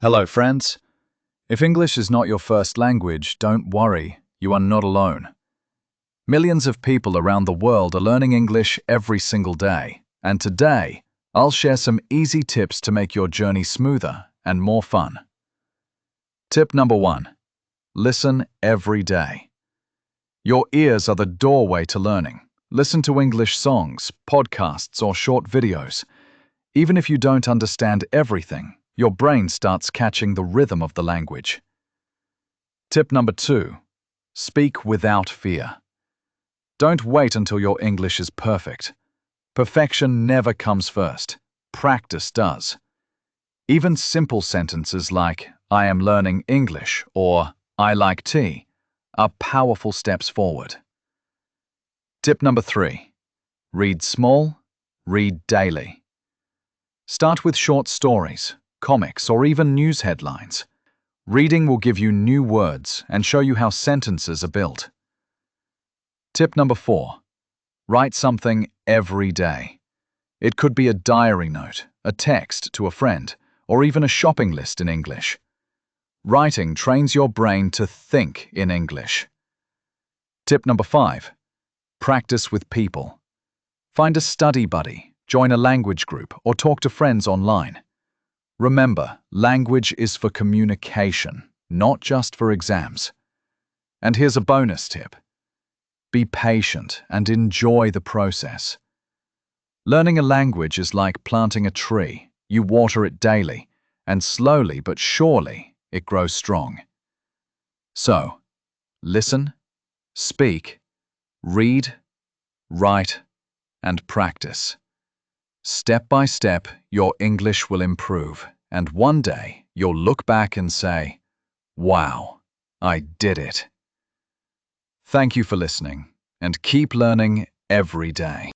Hello, friends. If English is not your first language, don't worry, you are not alone. Millions of people around the world are learning English every single day, and today, I'll share some easy tips to make your journey smoother and more fun. Tip number 1. Listen every day. Your ears are the doorway to learning. Listen to English songs, podcasts, or short videos. Even if you don't understand everything, your brain starts catching the rhythm of the language. Tip number 2. Speak without fear. Don't wait until your English is perfect. Perfection never comes first. Practice does. Even simple sentences like, I am learning English, or I like tea, are powerful steps forward. Tip number 3. Read small, read daily. Start with short stories, comics, or even news headlines. Reading will give you new words and show you how sentences are built. Tip number 4. Write something every day. It could be a diary note, a text to a friend, or even a shopping list in English. Writing trains your brain to think in English. Tip number 5. Practice with people. Find a study buddy, join a language group, or talk to friends online. Remember, language is for communication, not just for exams. And here's a bonus tip. Be patient and enjoy the process. Learning a language is like planting a tree. You water it daily, and slowly but surely it grows strong. So, listen, speak, read, write, and practice. Step by step, your English will improve, and one day you'll look back and say, "Wow, I did it." Thank you for listening, and keep learning every day.